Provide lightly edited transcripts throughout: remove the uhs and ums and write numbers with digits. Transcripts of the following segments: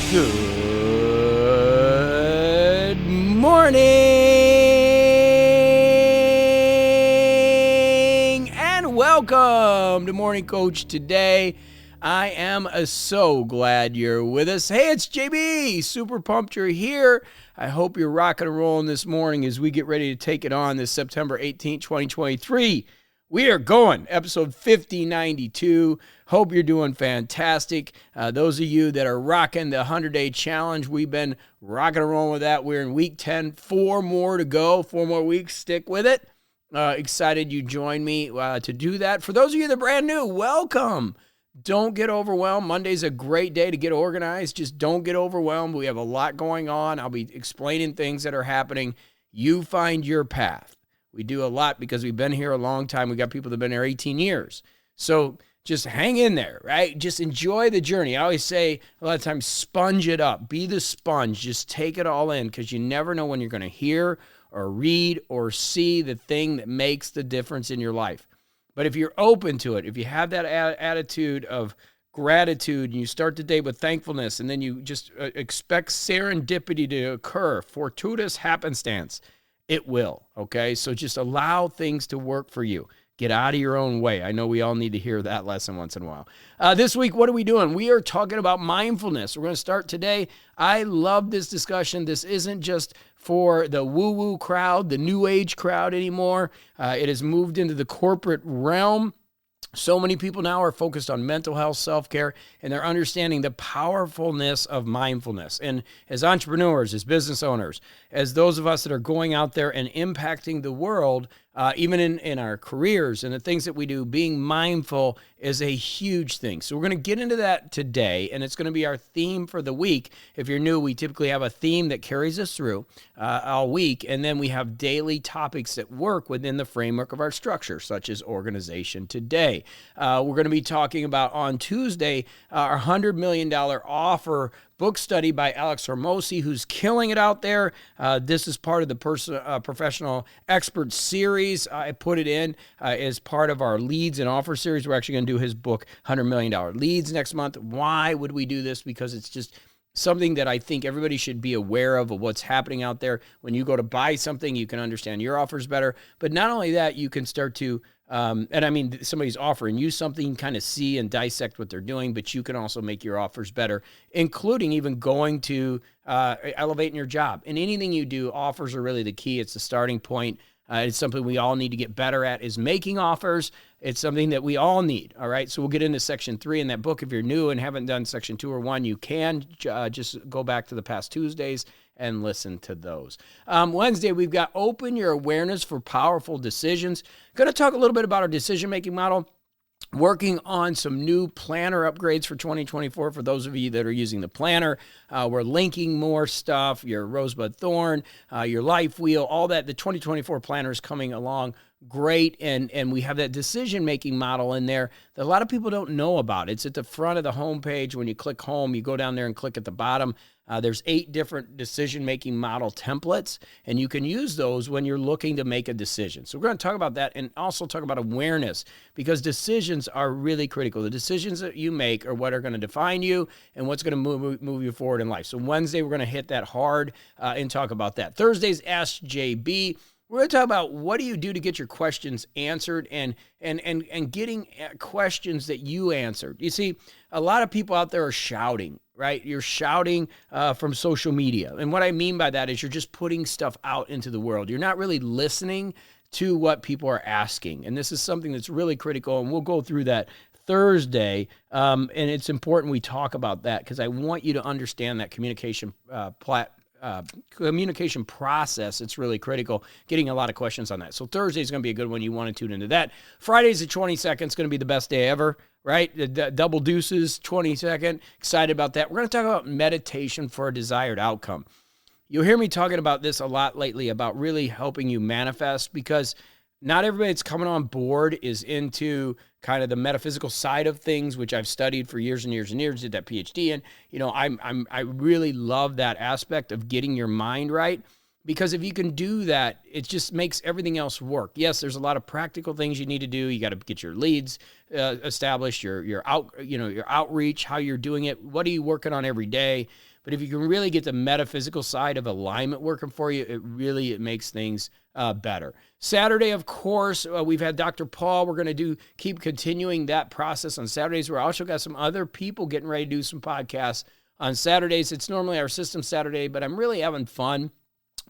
Good morning and welcome to Morning Coach Today. I am so glad you're with us. Hey, it's JB. Super pumped you're here. I hope you're rocking and rolling this morning as we get ready to take it on this September 18th, 2023. We are going, episode 5092. Hope you're doing fantastic. Those of you that are rocking the 100-day challenge, we've been rocking and rolling with that. We're in week 10, 4 more to go, 4 more weeks. Stick with it. Excited you joined me to do that. For those of you that are brand new, welcome. Don't get overwhelmed. Monday's a great day to get organized. Just don't get overwhelmed. We have a lot going on. I'll be explaining things that are happening. You find your path. We do a lot because we've been here a long time. We got people that have been here 18 years. So just hang in there, right? Just enjoy the journey. I always say a lot of times, sponge it up. Be the sponge. Just take it all in because you never know when you're going to hear or read or see the thing that makes the difference in your life. But if you're open to it, if you have that attitude of gratitude and you start the day with thankfulness and then you just expect serendipity to occur, fortuitous happenstance, it will, okay? So just allow things to work for you. Get out of your own way. I know we all need to hear that lesson once in a while. This week, what are we doing? We are talking about mindfulness. We're going to start today. I love this discussion. This isn't just for the woo-woo crowd, the new age crowd anymore. It has moved into the corporate realm. So many people now are focused on mental health, self-care, and they're understanding the powerfulness of mindfulness. And as entrepreneurs, as business owners, as those of us that are going out there and impacting the world, even in our careers and the things that we do, being mindful is a huge thing. So we're going to get into that today, and it's going to be our theme for the week. If you're new, we typically have a theme that carries us through all week, and then we have daily topics that work within the framework of our structure, such as organization today. We're going to be talking about on Tuesday our $100 million offer book study by Alex Hormozi, who's killing it out there. This is part of the Professional Expert series. I put it in as part of our Leads and Offer series. We're actually going to do his book, $100 Million Leads, next month. Why would we do this? Because it's just something that I think everybody should be aware of what's happening out there. When you go to buy something, you can understand your offers better. But not only that, you can start to and I mean, somebody's offering you something, kind of see and dissect what they're doing, but you can also make your offers better, including even going to elevating your job. In anything you do, offers are really the key. It's the starting point. It's something we all need to get better at, is making offers. It's something that we all need, all right? So we'll get into section 3 in that book. If you're new and haven't done section 2 or 1, you can just go back to the past Tuesdays and listen to those. Wednesday, we've got Open Your Awareness for Powerful Decisions. Going to talk a little bit about our decision-making model. Working on some new planner upgrades for 2024 for those of you that are using the planner. We're linking more stuff, your Rosebud Thorn, your Life Wheel, all that. The 2024 planner is coming along great, and we have that decision-making model in there that a lot of people don't know about. It's at the front of the homepage. When you click home, you go down there and click at the bottom. There's 8 different decision-making model templates, and you can use those when you're looking to make a decision. So we're going to talk about that and also talk about awareness, because decisions are really critical. The decisions that you make are what are going to define you and what's going to move you forward in life. So Wednesday, we're going to hit that hard and talk about that. Thursday's Ask JB. We're going to talk about what do you do to get your questions answered and getting questions that you answered. You see, a lot of people out there are shouting, right? You're shouting from social media. And what I mean by that is you're just putting stuff out into the world. You're not really listening to what people are asking. And this is something that's really critical, and we'll go through that Thursday. And it's important we talk about that because I want you to understand that communication communication process. It's really critical. Getting a lot of questions on that. So Thursday is going to be a good one. You want to tune into that. Friday's the 22nd. It's going to be the best day ever, right? The double deuces, 22nd. Excited about that. We're going to talk about meditation for a desired outcome. You'll hear me talking about this a lot lately, about really helping you manifest, because not everybody that's coming on board is into kind of the metaphysical side of things, which I've studied for years and years and years, did that PhD in. You know, I really love that aspect of getting your mind right, because if you can do that, it just makes everything else work. Yes, there's a lot of practical things you need to do. You got to get your leads established, your outreach, how you're doing it. What are you working on every day? But if you can really get the metaphysical side of alignment working for you, it makes things better. Saturday, of course, we've had Dr. Paul. We're going to keep continuing that process on Saturdays. We're also got some other people getting ready to do some podcasts on Saturdays. It's normally our system Saturday, but I'm really having fun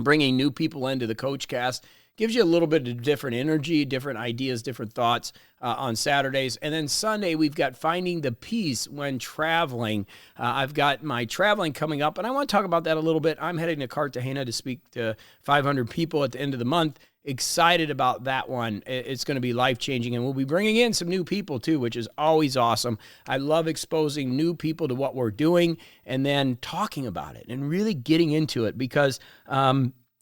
bringing new people into the Coach Cast. Gives you a little bit of different energy, different ideas, different thoughts on Saturdays. And then Sunday, we've got Finding the Peace When Traveling. I've got my traveling coming up, and I want to talk about that a little bit. I'm heading to Cartagena to speak to 500 people at the end of the month. Excited about that one. It's going to be life-changing, and we'll be bringing in some new people too, which is always awesome. I love exposing new people to what we're doing and then talking about it and really getting into it because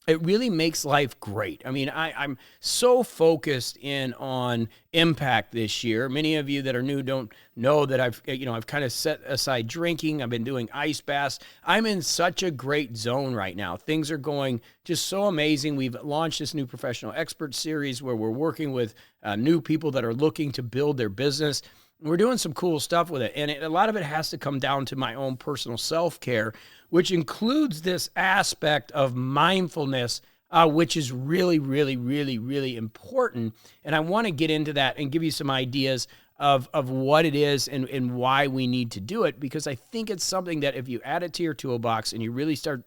it really makes life great. I mean, I'm so focused in on impact this year. Many of you that are new don't know that I've kind of set aside drinking. I've been doing ice baths. I'm in such a great zone right now. Things are going just so amazing. We've launched this new professional expert series where we're working with new people that are looking to build their business. We're doing some cool stuff with it, and a lot of it has to come down to my own personal self-care, which includes this aspect of mindfulness, which is really, really, really, really important. And I want to get into that and give you some ideas of what it is and why we need to do it, because I think it's something that if you add it to your toolbox and you really start,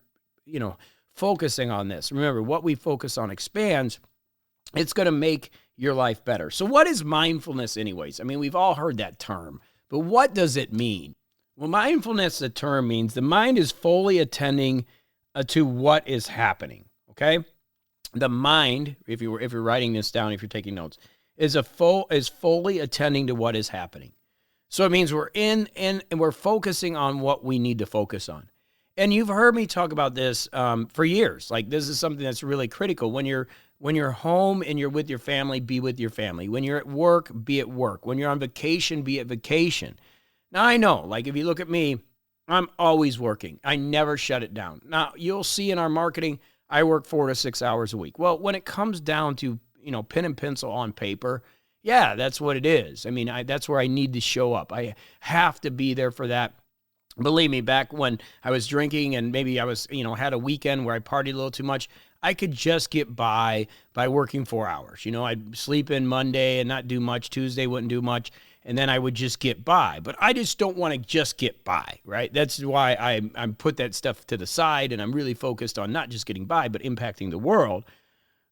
focusing on this, remember, what we focus on expands, it's going to make your life better. So what is mindfulness anyways? I mean, we've all heard that term, but what does it mean? Well, mindfulness, the term means the mind is fully attending to what is happening, okay? The mind, if you're writing this down, if you're taking notes, is fully attending to what is happening. So it means we're in and we're focusing on what we need to focus on. And you've heard me talk about this for years. Like, this is something that's really critical. When you're home and you're with your family, be with your family. When you're at work, be at work. When you're on vacation, be at vacation. Now, I know, like, if you look at me, I'm always working. I never shut it down. Now, you'll see in our marketing, I work 4 to 6 hours a week. Well, when it comes down to, pen and pencil on paper, yeah, that's what it is. I mean, that's where I need to show up. I have to be there for that. Believe me, back when I was drinking and maybe I was, had a weekend where I partied a little too much, I could just get by working 4 hours. I'd sleep in Monday and not do much. Tuesday wouldn't do much. And then I would just get by. But I just don't want to just get by, right? That's why I put that stuff to the side, and I'm really focused on not just getting by, but impacting the world.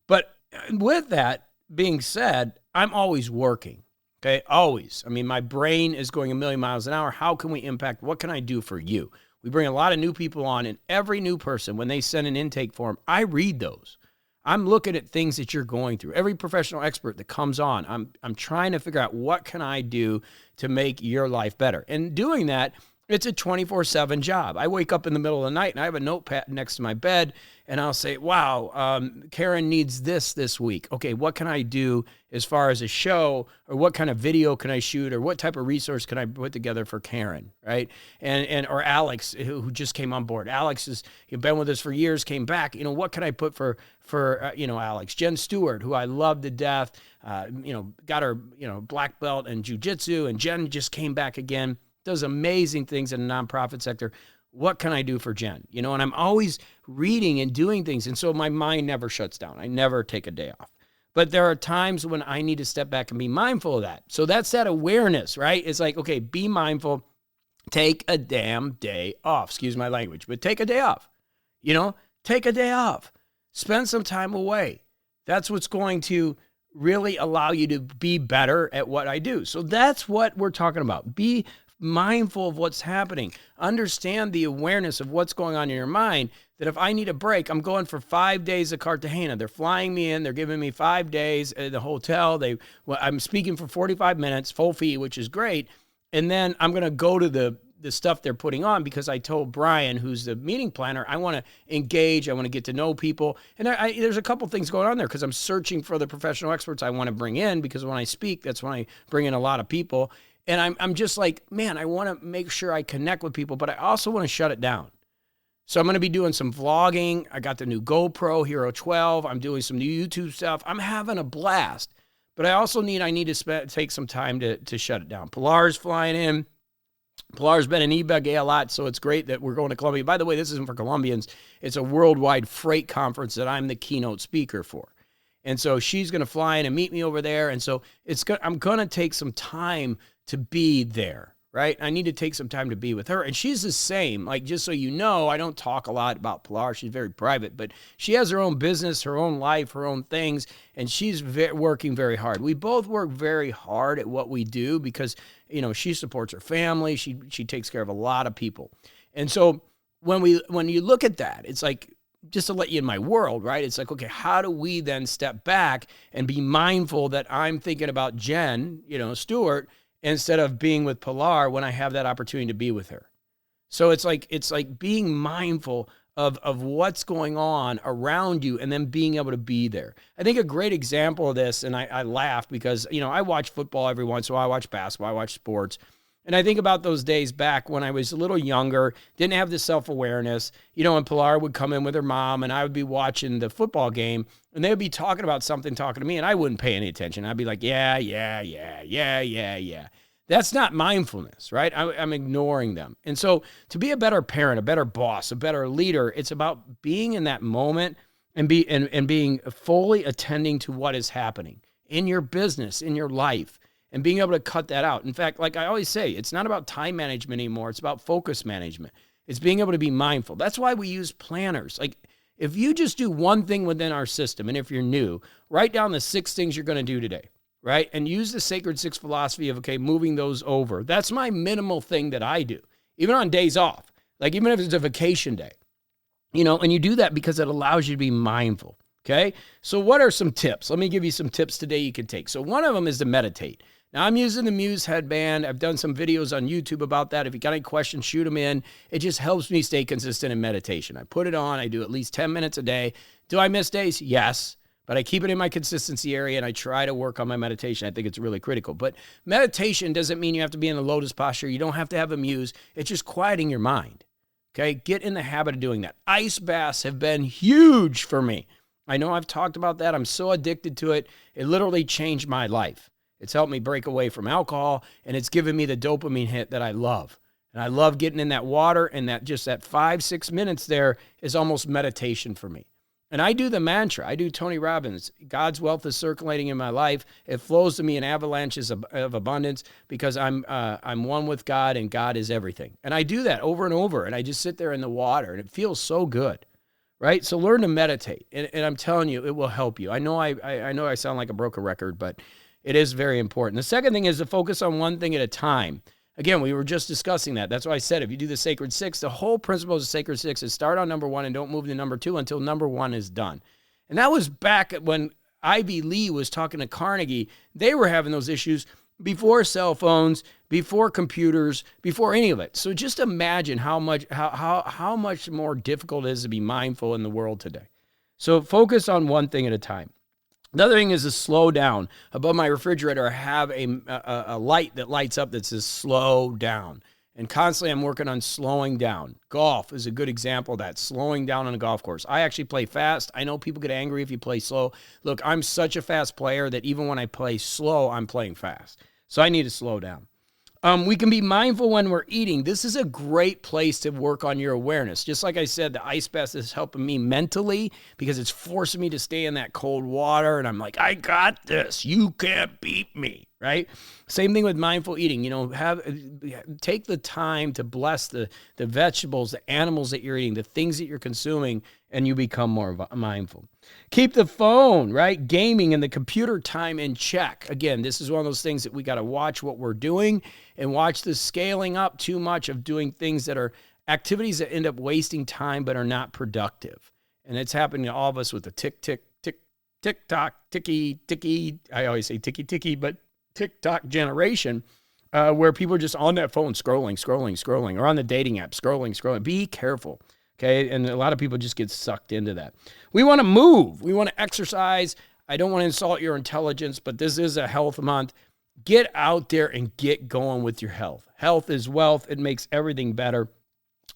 But with that being said, I'm always working. Okay, always. I mean, my brain is going a million miles an hour. How can we impact? What can I do for you? We bring a lot of new people on, and every new person, when they send an intake form, I read those. I'm looking at things that you're going through. Every professional expert that comes on, I'm trying to figure out what can I do to make your life better. And doing that, it's a 24/7 job. I wake up in the middle of the night and I have a notepad next to my bed and I'll say, wow, Karen needs this week. Okay, what can I do as far as a show, or what kind of video can I shoot, or what type of resource can I put together for Karen, right? Or Alex, who just came on board. Alex has been with us for years, came back. What can I put for Alex? Jen Stewart, who I love to death, got her black belt in jiu-jitsu, and Jen just came back again. Does amazing things in the nonprofit sector. What can I do for Jen? And I'm always reading and doing things. And so my mind never shuts down. I never take a day off. But there are times when I need to step back and be mindful of that. So that's that awareness, right? It's like, okay, be mindful. Take a damn day off. Excuse my language, but take a day off. Take a day off. Spend some time away. That's what's going to really allow you to be better at what I do. So that's what we're talking about. Be mindful of what's happening. Understand the awareness of what's going on in your mind, that if I need a break, I'm going for 5 days at Cartagena. They're flying me in. They're giving me 5 days at the hotel. I'm speaking for 45 minutes, full fee, which is great. And then I'm going to go to the stuff they're putting on, because I told Brian, who's the meeting planner, I want to engage. I want to get to know people. And there's a couple things going on there, because I'm searching for the professional experts I want to bring in, because when I speak, that's when I bring in a lot of people. And I'm just like, man, I want to make sure I connect with people, but I also want to shut it down. So I'm going to be doing some vlogging. I got the new GoPro Hero 12. I'm doing some new YouTube stuff. I'm having a blast, but I need to take some time to shut it down. Pilar's flying in. Pilar's been in eBay a lot, so it's great that we're going to Colombia. By the way, this isn't for Colombians. It's a worldwide freight conference that I'm the keynote speaker for. And so she's going to fly in and meet me over there. And so I'm going to take some time to be there, right? I need to take some time to be with her. And she's the same. Like, just so you know, I don't talk a lot about Pilar. She's very private, but she has her own business, her own life, her own things, and she's working very hard. We both work very hard at what we do because, you know, she supports her family. She takes care of a lot of people. And so when you look at that, it's like, just to let you in my world, right? It's like, okay, how do we then step back and be mindful that I'm thinking about Jen, you know, Stewart, instead of being with Pilar when I have that opportunity to be with her? So it's like being mindful of what's going on around you and then being able to be there. I think a great example of this, and I laugh because, you know, I watch football every once in a while, I watch basketball, I watch sports. And I think about those days back when I was a little younger, didn't have the self-awareness, you know, and Pilar would come in with her mom and I would be watching the football game and they would be talking about something, talking to me, and I wouldn't pay any attention. I'd be like, yeah. That's not mindfulness, right? I'm ignoring them. And so to be a better parent, a better boss, a better leader, it's about being in that moment and being fully attending to what is happening in your business, in your life. And being able to cut that out. In fact, like I always say, it's not about time management anymore. It's about focus management. It's being able to be mindful. That's why we use planners. Like if you just do one thing within our system, and if you're new, write down the 6 things you're going to do today, right? And use the Sacred 6 philosophy of, okay, moving those over. That's my minimal thing that I do, even on days off. Like even if it's a vacation day, you know, and you do that because it allows you to be mindful, okay? So what are some tips? Let me give you some tips today you can take. So one of them is to meditate. Now, I'm using the Muse headband. I've done some videos on YouTube about that. If you got any questions, shoot them in. It just helps me stay consistent in meditation. I put it on. I do at least 10 minutes a day. Do I miss days? Yes. But I keep it in my consistency area, and I try to work on my meditation. I think it's really critical. But meditation doesn't mean you have to be in the lotus posture. You don't have to have a Muse. It's just quieting your mind. Okay? Get in the habit of doing that. Ice baths have been huge for me. I know I've talked about that. I'm so addicted to it. It literally changed my life. It's helped me break away from alcohol, and it's given me the dopamine hit that I love. And I love getting in that water, and that 5-6 minutes there is almost meditation for me. And I do the mantra. I do Tony Robbins. God's wealth is circulating in my life. It flows to me in avalanches of abundance because I'm one with God, and God is everything. And I do that over and over, and I just sit there in the water, and it feels so good, right? So learn to meditate, and I'm telling you, it will help you. I know I sound like a broken record, but it is very important. The second thing is to focus on one thing at a time. Again, we were just discussing that. That's why I said if you do the Sacred 6, the whole principle of the Sacred 6 is start on number 1 and don't move to number 2 until number 1 is done. And that was back when Ivy Lee was talking to Carnegie. They were having those issues before cell phones, before computers, before any of it. So just imagine how much more difficult it is to be mindful in the world today. So focus on one thing at a time. Another thing is to slow down. Above my refrigerator, I have a light that lights up that says slow down. And constantly I'm working on slowing down. Golf is a good example of that, slowing down on a golf course. I actually play fast. I know people get angry if you play slow. Look, I'm such a fast player that even when I play slow, I'm playing fast. So I need to slow down. We can be mindful when we're eating. This is a great place to work on your awareness. Just like I said, the ice bath is helping me mentally because it's forcing me to stay in that cold water. And I'm like, I got this. You can't beat me, right? Same thing with mindful eating. You know, take the time to bless the vegetables, the animals that you're eating, the things that you're consuming, and you become more mindful. Keep the phone, right? Gaming and the computer time in check. Again, this is one of those things that we got to watch what we're doing and watch the scaling up too much of doing things that are activities that end up wasting time but are not productive. And it's happening to all of us with the tick-tock, ticky. I always say ticky, but TikTok generation where people are just on that phone scrolling, or on the dating app, scrolling. Be careful. Okay, and a lot of people just get sucked into that. We want to move. We want to exercise. I don't want to insult your intelligence, but this is a health month. Get out there and get going with your health. Health is wealth. It makes everything better.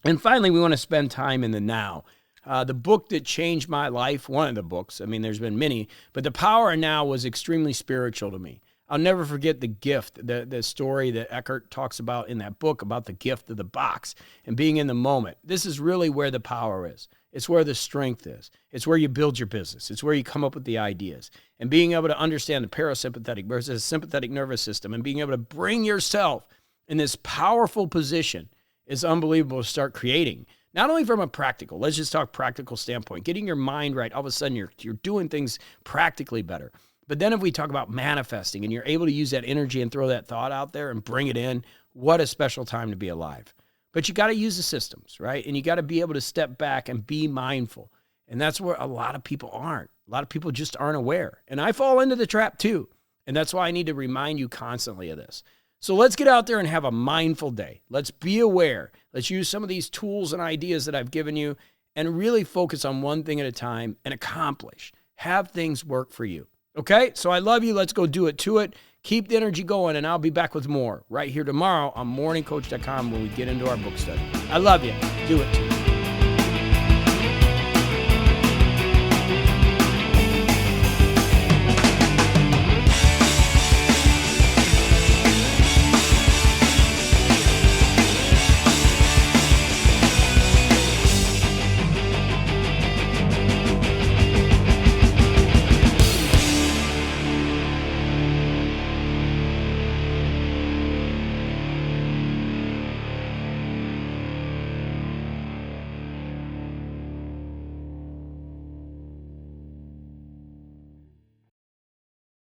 And finally, we want to spend time in the now. The book that changed my life, one of the books, I mean, there's been many, but The Power of Now was extremely spiritual to me. I'll never forget the gift, the story that Eckhart talks about in that book about the gift of the box and being in the moment. This is really where the power is. It's where the strength is. It's where you build your business. It's where you come up with the ideas. And being able to understand the parasympathetic versus sympathetic nervous system and being able to bring yourself in this powerful position is unbelievable to start creating. Not only from a practical, let's just talk practical standpoint, getting your mind right, all of a sudden you're doing things practically better. But then if we talk about manifesting and you're able to use that energy and throw that thought out there and bring it in, what a special time to be alive. But you got to use the systems, right? And you got to be able to step back and be mindful. And that's where a lot of people aren't. A lot of people just aren't aware. And I fall into the trap too. And that's why I need to remind you constantly of this. So let's get out there and have a mindful day. Let's be aware. Let's use some of these tools and ideas that I've given you and really focus on one thing at a time and accomplish. Have things work for you. Okay? So I love you. Let's go do it to it. Keep the energy going, and I'll be back with more right here tomorrow on morningcoach.com when we get into our book study. I love you. Do it.